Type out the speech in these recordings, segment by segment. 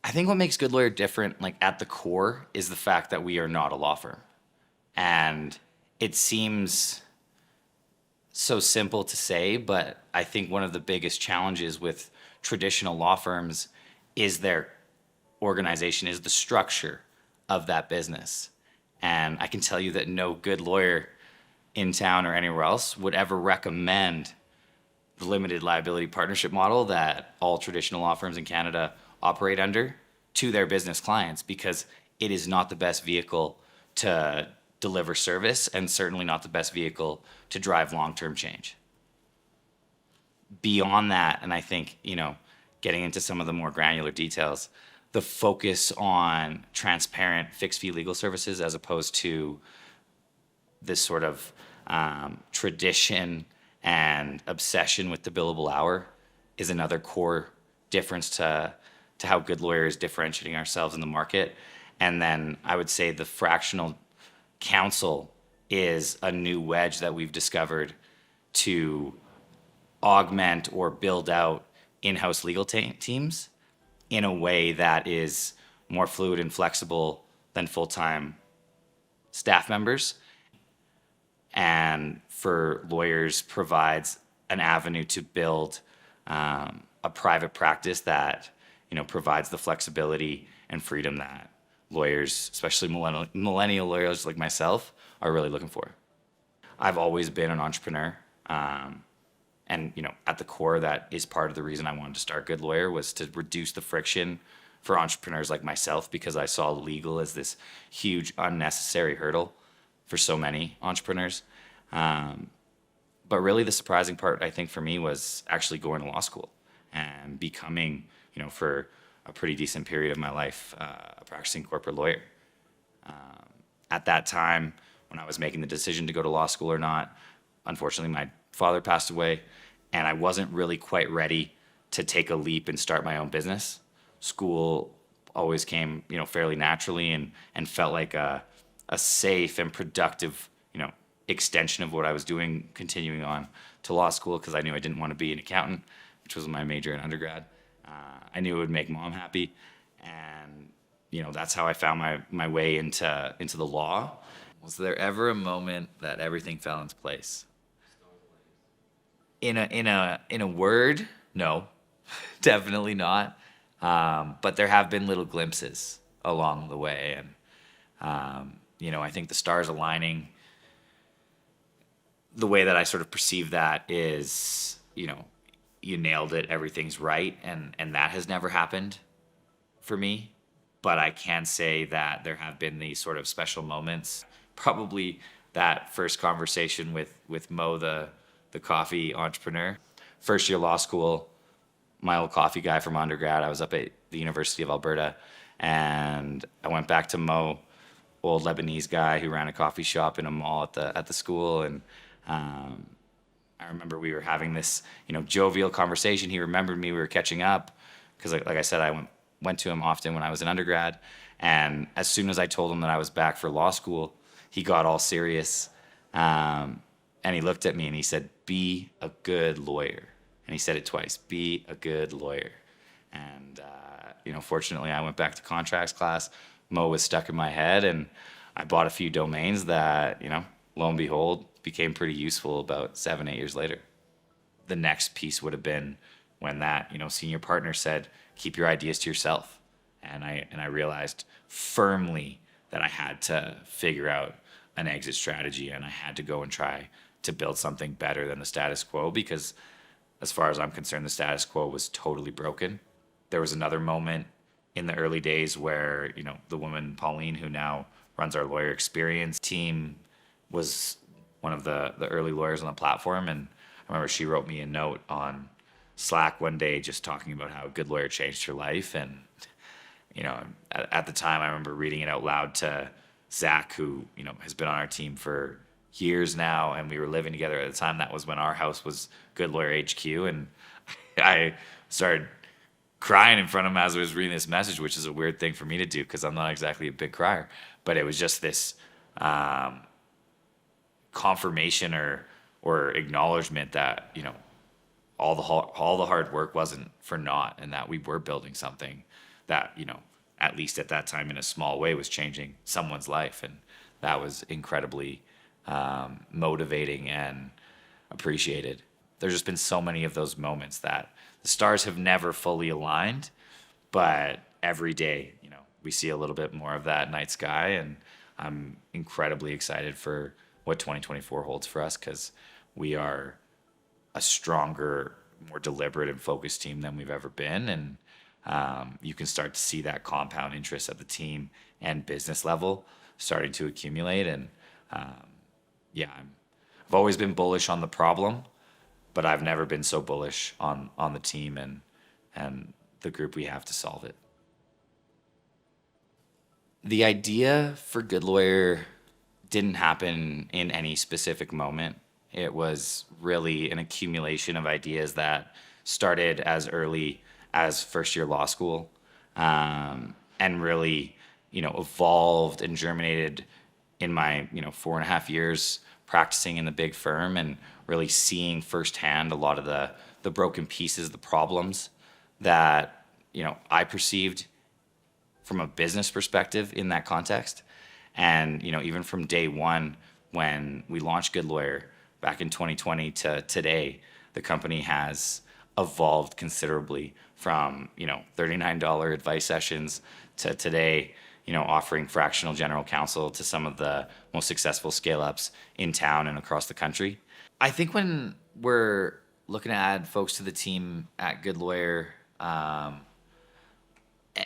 I think what makes Good Lawyer different, like at the core, is the fact that we are not a law firm. And it seems so simple to say, but I think one of the biggest challenges with traditional law firms is their organization, is the structure of that business. And I can tell you that no good lawyer in town or anywhere else would ever recommend the limited liability partnership model that all traditional law firms in Canada operate under to their business clients, because it is not the best vehicle to deliver service and certainly not the best vehicle to drive long-term change. Beyond that, and I think, getting into some of the more granular details, the focus on transparent fixed fee legal services as opposed to this sort of tradition and obsession with the billable hour is another core difference to how Good Lawyer is differentiating ourselves in the market. And then I would say the fractional counsel is a new wedge that we've discovered to augment or build out in-house legal teams in a way that is more fluid and flexible than full-time staff members. And for lawyers, provides an avenue to build a private practice that provides the flexibility and freedom that lawyers, especially millennial lawyers like myself, are really looking for. I've always been an entrepreneur, and at the core, that is part of the reason I wanted to start Good Lawyer, was to reduce the friction for entrepreneurs like myself, because I saw legal as this huge unnecessary hurdle for so many entrepreneurs. But really the surprising part, I think, for me was actually going to law school and becoming, for a pretty decent period of my life, a practicing corporate lawyer. At that time, when I was making the decision to go to law school or not, unfortunately, my father passed away, and I wasn't really quite ready to take a leap and start my own business. School always came, fairly naturally and felt like a safe and productive, extension of what I was doing, continuing on to law school, because I knew I didn't want to be an accountant, which was my major in undergrad. I knew it would make mom happy, and that's how I found my way into the law. Was there ever a moment that everything fell into place? In a word, no, definitely not. But there have been little glimpses along the way, and I think the stars aligning. The way that I sort of perceive that is, you nailed it, everything's right, and that has never happened for me. But I can say that there have been these sort of special moments. Probably that first conversation with Mo, the coffee entrepreneur. First year law school, my old coffee guy from undergrad, I was up at the University of Alberta, and I went back to Mo, old Lebanese guy who ran a coffee shop in a mall at the school, and I remember we were having this, jovial conversation. He remembered me. We were catching up because, like I said, I went to him often when I was an undergrad. And as soon as I told him that I was back for law school, he got all serious, and he looked at me and he said, "Be a good lawyer." And he said it twice: "Be a good lawyer." And fortunately, I went back to contracts class. Mo was stuck in my head, and I bought a few domains that, lo and behold, became pretty useful about 7-8 years later. The next piece would have been when that, senior partner said, "Keep your ideas to yourself." And I realized firmly that I had to figure out an exit strategy, and I had to go and try to build something better than the status quo, because as far as I'm concerned, the status quo was totally broken. There was another moment in the early days where, the woman, Pauline, who now runs our lawyer experience team, was one of the early lawyers on the platform. And I remember she wrote me a note on Slack one day just talking about how Good Lawyer changed her life. And, at the time, I remember reading it out loud to Zach, who, has been on our team for years now, and we were living together at the time. That was when our house was Good Lawyer HQ. And I started crying in front of him as I was reading this message, which is a weird thing for me to do because I'm not exactly a big crier. But it was just this confirmation or acknowledgement that all the hard work wasn't for naught, and that we were building something that, at least at that time in a small way, was changing someone's life. And that was incredibly motivating and appreciated. There's just been so many of those moments that the stars have never fully aligned, but every day, we see a little bit more of that night sky, and I'm incredibly excited for what 2024 holds for us, because we are a stronger, more deliberate and focused team than we've ever been. And you can start to see that compound interest at the team and business level starting to accumulate. And I've always been bullish on the problem, but I've never been so bullish on the team and the group we have to solve it. The idea for Goodlawyer didn't happen in any specific moment. It was really an accumulation of ideas that started as early as first year law school, and really, evolved and germinated in my, 4.5 years practicing in the big firm, and really seeing firsthand a lot of the broken pieces, the problems that, I perceived from a business perspective in that context. And, even from day one, when we launched Goodlawyer back in 2020 to today, the company has evolved considerably from, $39 advice sessions to today, offering fractional general counsel to some of the most successful scale-ups in town and across the country. I think when we're looking to add folks to the team at Goodlawyer,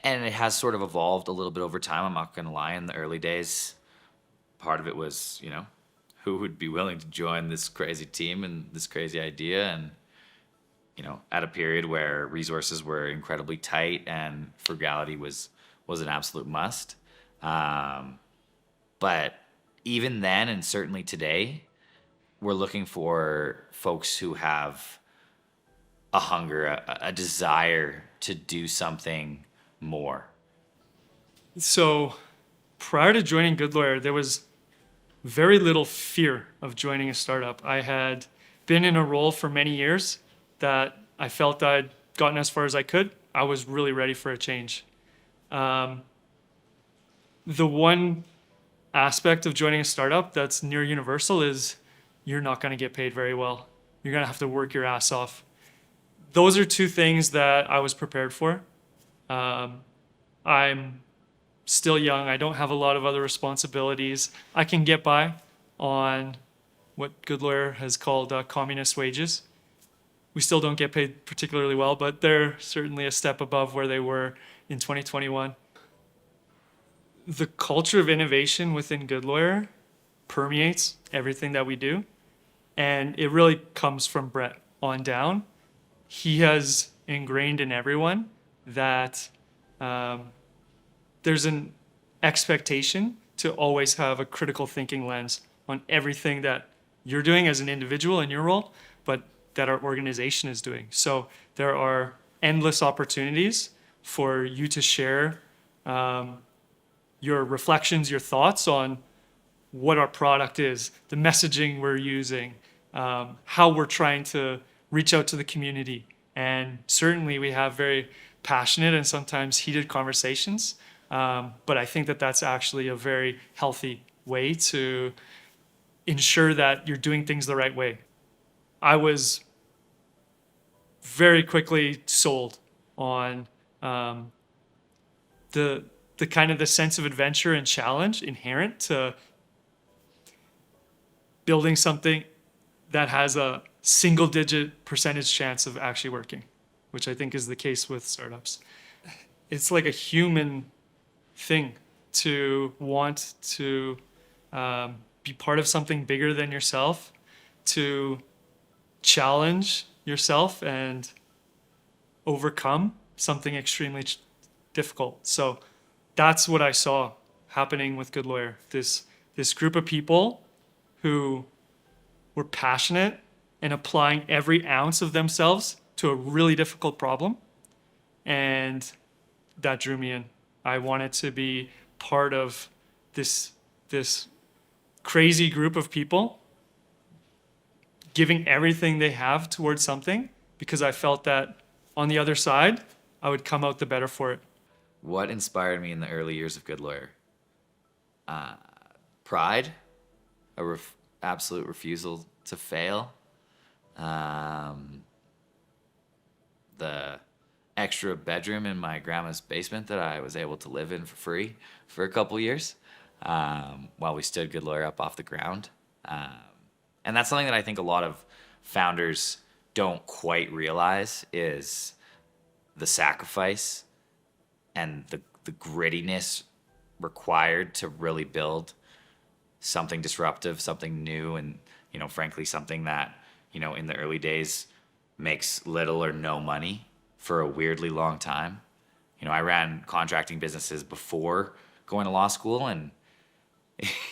and it has sort of evolved a little bit over time, I'm not going to lie, in the early days, part of it was, who would be willing to join this crazy team and this crazy idea? And, at a period where resources were incredibly tight and frugality was an absolute must. But even then, and certainly today, we're looking for folks who have a hunger, a desire to do something more. So prior to joining Goodlawyer, there was very little fear of joining a startup. I had been in a role for many years that I felt I'd gotten as far as I could. I was really ready for a change. The one aspect of joining a startup that's near universal is you're not going to get paid very well. You're going to have to work your ass off. Those are two things that I was prepared for. I'm still young. I don't have a lot of other responsibilities. I can get by on what Goodlawyer has called communist wages. We still don't get paid particularly well, but they're certainly a step above where they were in 2021. The culture of innovation within Goodlawyer permeates everything that we do, and it really comes from Brett on down. He has ingrained in everyone that there's an expectation to always have a critical thinking lens on everything that you're doing as an individual in your role, but that our organization is doing. So there are endless opportunities for you to share your reflections, your thoughts on what our product is, the messaging we're using, how we're trying to reach out to the community. And certainly we have very passionate and sometimes heated conversations, but I think that that's actually a very healthy way to ensure that you're doing things the right way. I was very quickly sold on the kind of the sense of adventure and challenge inherent to building something that has a single-digit percentage chance of actually working, which I think is the case with startups. It's like a human thing to want to be part of something bigger than yourself, to challenge yourself and overcome something extremely difficult. So that's what I saw happening with Goodlawyer. This group of people who were passionate and applying every ounce of themselves to a really difficult problem. And that drew me in. I wanted to be part of this crazy group of people giving everything they have towards something, because I felt that on the other side, I would come out the better for it. What inspired me in the early years of Goodlawyer? Pride, absolute refusal to fail, um, the extra bedroom in my grandma's basement that I was able to live in for free for a couple years while we stood Goodlawyer up off the ground. Um, and that's something that I think a lot of founders don't quite realize is the sacrifice and the grittiness required to really build something disruptive, something new, and, frankly, something that, in the early days makes little or no money for a weirdly long time. I ran contracting businesses before going to law school, and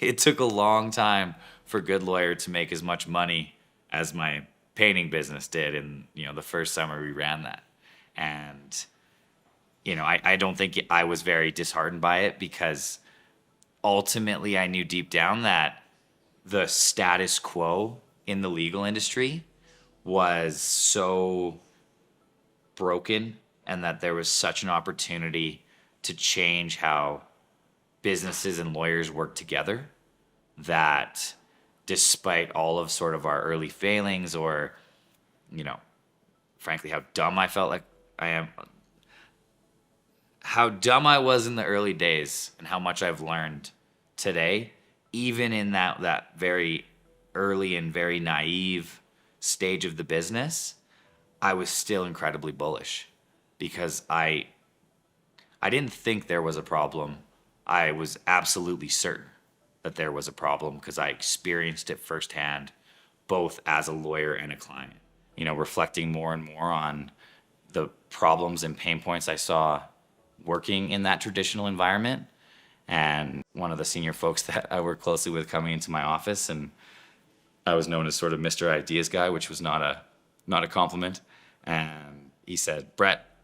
it took a long time for Goodlawyer to make as much money as my painting business did in, the first summer we ran that. And, I don't think I was very disheartened by it because ultimately I knew deep down that the status quo in the legal industry was so broken and that there was such an opportunity to change how businesses and lawyers work together that despite all of sort of our early failings or, frankly, how dumb I was in the early days and how much I've learned today, even in that very early and very naive stage of the business, I was still incredibly bullish because I didn't think there was a problem. I was absolutely certain that there was a problem because I experienced it firsthand, both as a lawyer and a client. Reflecting more and more on the problems and pain points I saw working in that traditional environment. And one of the senior folks that I work closely with coming into my office, and I was known as sort of Mr. Ideas guy, which was not a compliment. And he said, "Brett,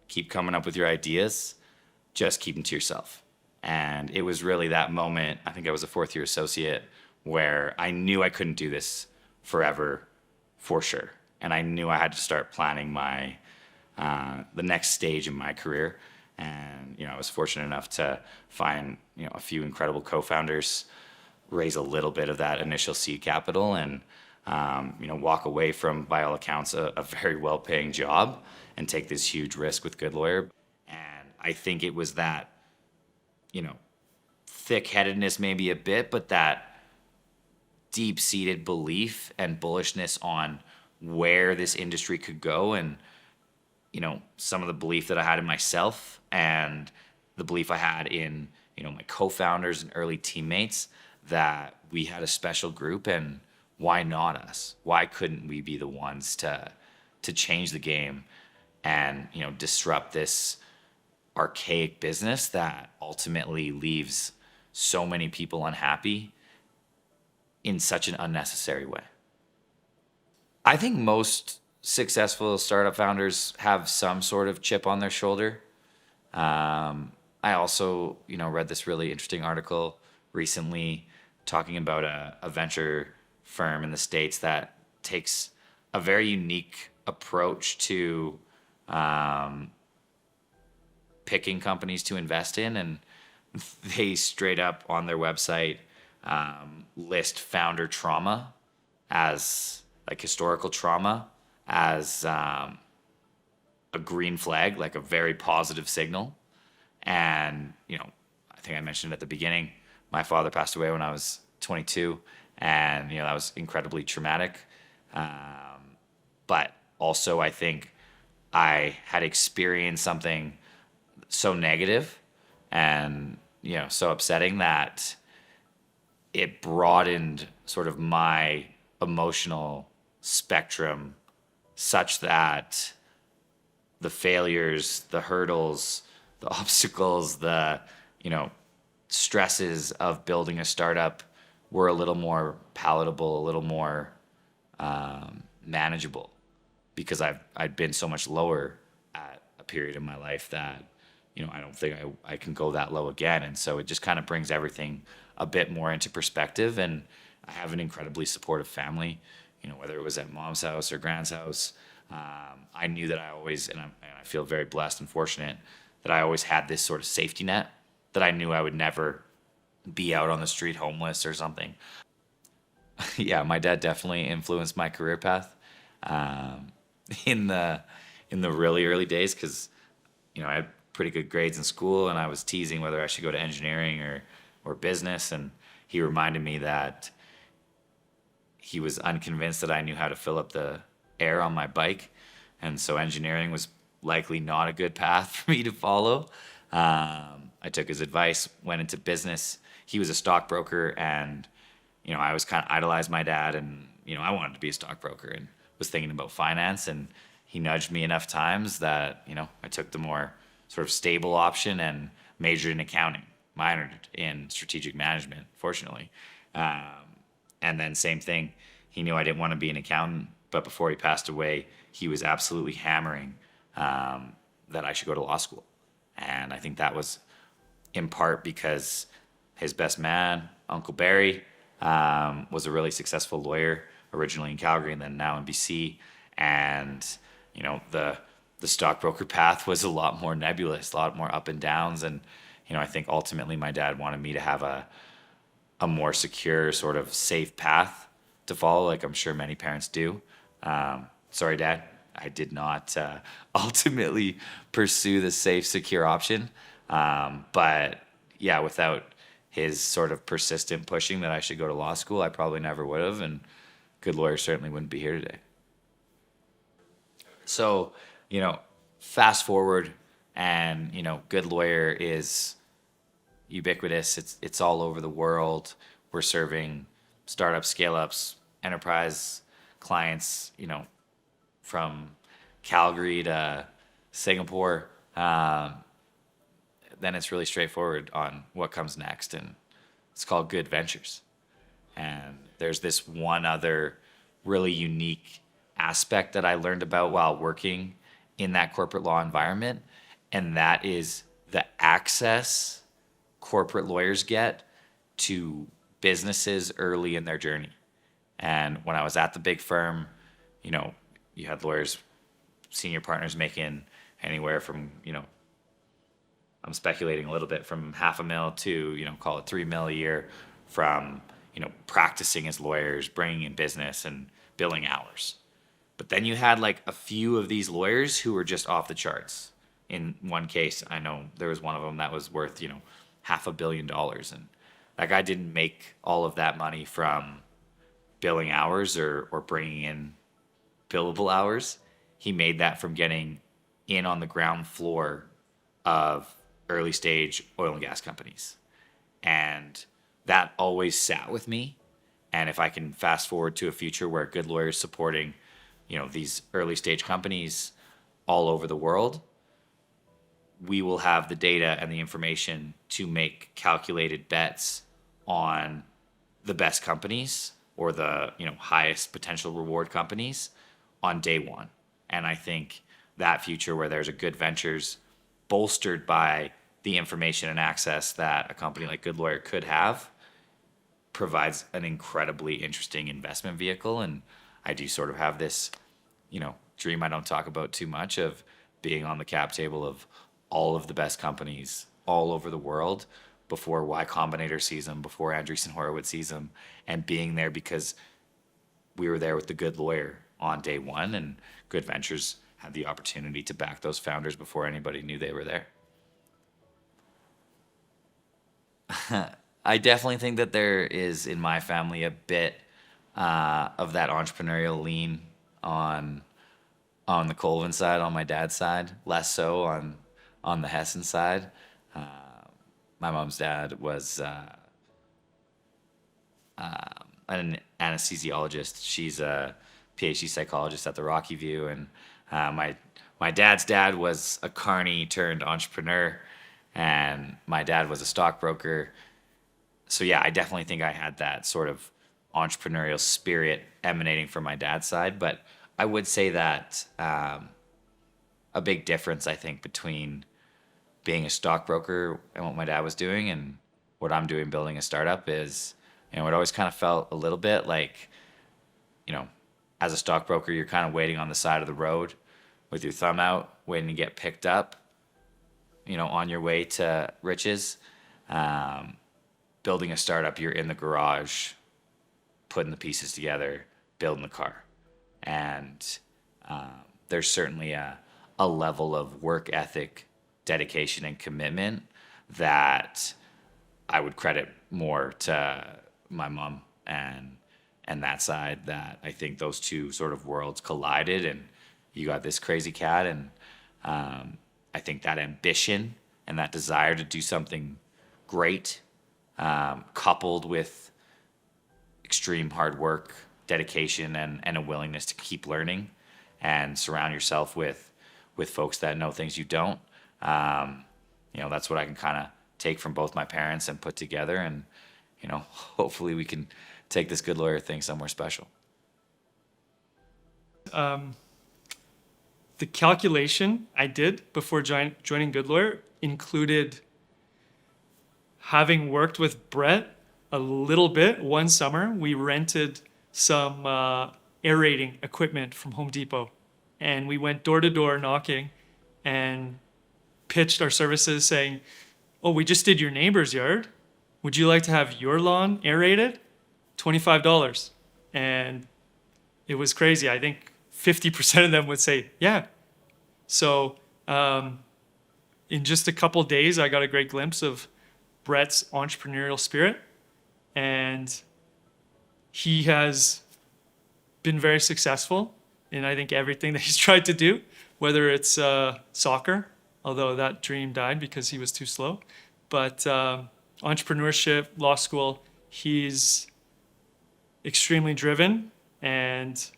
keep coming up with your ideas, just keep them to yourself." And it was really that moment, I think I was a fourth year associate, where I knew I couldn't do this forever for sure. And I knew I had to start planning my the next stage in my career. And, I was fortunate enough to find, a few incredible co-founders, raise a little bit of that initial seed capital and, walk away from, by all accounts, a very well-paying job and take this huge risk with Goodlawyer. And I think it was that, thick-headedness maybe a bit, but that deep-seated belief and bullishness on where this industry could go and, some of the belief that I had in myself and the belief I had in, my co-founders and early teammates that we had a special group and why not us? Why couldn't we be the ones to change the game and, disrupt this archaic business that ultimately leaves so many people unhappy in such an unnecessary way? I think most successful startup founders have some sort of chip on their shoulder. I also, read this really interesting article recently talking about a venture firm in the States that takes a very unique approach to picking companies to invest in. And they straight up on their website list founder trauma as like historical trauma as a green flag, like a very positive signal. And, I think I mentioned at the beginning, my father passed away when I was 22, and, that was incredibly traumatic. But also I think I had experienced something so negative and, so upsetting that it broadened sort of my emotional spectrum such that the failures, the hurdles, the obstacles, the, stresses of building a startup were a little more palatable, a little more manageable because I'd been so much lower at a period in my life that, I don't think I can go that low again. And so it just kind of brings everything a bit more into perspective. And I have an incredibly supportive family, whether it was at mom's house or grand's house. I knew that I always, and I feel very blessed and fortunate that I always had this sort of safety net, that I knew I would never be out on the street homeless or something. Yeah, my dad definitely influenced my career path um, in the really early days, because I had pretty good grades in school, and I was teasing whether I should go to engineering or business, and he reminded me that he was unconvinced that I knew how to fill up the air on my bike, and so engineering was likely not a good path for me to follow. I took his advice, went into business. He was a stockbroker, and I was kind of idolized my dad, and I wanted to be a stockbroker and was thinking about finance, and he nudged me enough times that I took the more sort of stable option and majored in accounting, minored in strategic management, fortunately. And then same thing, he knew I didn't want to be an accountant, but before he passed away, he was absolutely hammering that I should go to law school. And I think that was in part because his best man, Uncle Barry, was a really successful lawyer, originally in Calgary and then now in BC. And, the stockbroker path was a lot more nebulous, a lot more up and downs. And, I think ultimately my dad wanted me to have a more secure, sort of safe path to follow, like I'm sure many parents do. Sorry, Dad, I did not ultimately pursue the safe, secure option. But yeah, without his sort of persistent pushing that I should go to law school, I probably never would have, and Goodlawyer certainly wouldn't be here today. So, fast forward, and Goodlawyer is ubiquitous. It's all over the world. We're serving startups, scale-ups, enterprise clients, from Calgary to Singapore. Then it's really straightforward on what comes next, and it's called Good Ventures. And there's this one other really unique aspect that I learned about while working in that corporate law environment, and that is the access corporate lawyers get to businesses early in their journey. And when I was at the big firm, you had lawyers, senior partners making anywhere from, I'm speculating a little bit, from $500,000 to, call it $3 million a year, from, practicing as lawyers, bringing in business and billing hours. But then you had like a few of these lawyers who were just off the charts. In one case, I know there was one of them that was worth, $500 million. And that guy didn't make all of that money from billing hours or bringing in billable hours. He made that from getting in on the ground floor of early stage oil and gas companies. And that always sat with me. And if I can fast forward to a future where Goodlawyer is supporting, these early stage companies all over the world, we will have the data and the information to make calculated bets on the best companies or the highest potential reward companies on day one. And I think that future where there's a Good Ventures bolstered by the information and access that a company like Goodlawyer could have provides an incredibly interesting investment vehicle. And I do sort of have this, dream I don't talk about too much of being on the cap table of all of the best companies all over the world before Y Combinator sees them, before Andreessen Horowitz sees them, and being there because we were there with the Goodlawyer on day one, and Good Ventures had the opportunity to back those founders before anybody knew they were there. I definitely think that there is in my family a bit of that entrepreneurial lean on the Colvin side, on my dad's side, less so on the Hessen side. My mom's dad was an anesthesiologist. She's a PhD psychologist at the Rocky View, and my dad's dad was a carny turned entrepreneur, and my dad was a stockbroker. So yeah, I definitely think I had that sort of entrepreneurial spirit emanating from my dad's side. But I would say that a big difference, I think, between being a stockbroker and what my dad was doing and what I'm doing building a startup is, it always kind of felt a little bit like, as a stockbroker, you're kind of waiting on the side of the road with your thumb out, waiting to get picked up. on your way to riches. Building a startup, you're in the garage, putting the pieces together, building the car. And there's certainly a level of work ethic, dedication, and commitment that I would credit more to my mom and that side, that I think those two sort of worlds collided, and you got this crazy cat. And I think that ambition and that desire to do something great, coupled with extreme hard work, dedication, and a willingness to keep learning and surround yourself with folks that know things you don't. That's what I can kind of take from both my parents and put together. And, hopefully we can take this Good Lawyer thing somewhere special. The calculation I did before joining Good Lawyer included having worked with Brett a little bit. One summer, we rented some aerating equipment from Home Depot, and we went door to door knocking and pitched our services saying, "Oh, we just did your neighbor's yard. Would you like to have your lawn aerated? $25. And it was crazy. I think 50% of them would say, yeah. So in just a couple days, I got a great glimpse of Brett's entrepreneurial spirit. And he has been very successful in, I think, everything that he's tried to do, whether it's soccer, although that dream died because he was too slow. But entrepreneurship, law school, he's extremely driven and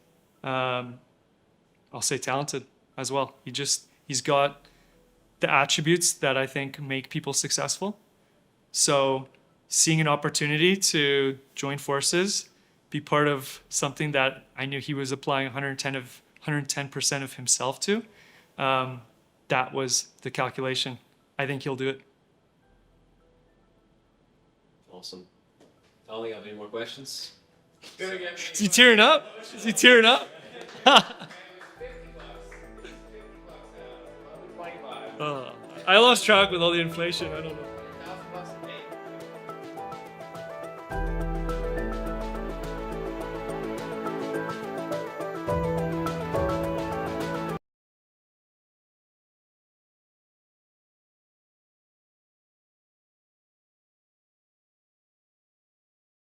I'll say talented as well. He's got the attributes that I think make people successful. So seeing an opportunity to join forces, be part of something that I knew he was applying 110% of himself to, that was the calculation. I think he'll do it. Awesome. I don't think I have any more questions. Is he tearing up? Is he tearing up? I lost track with all the inflation. I don't know.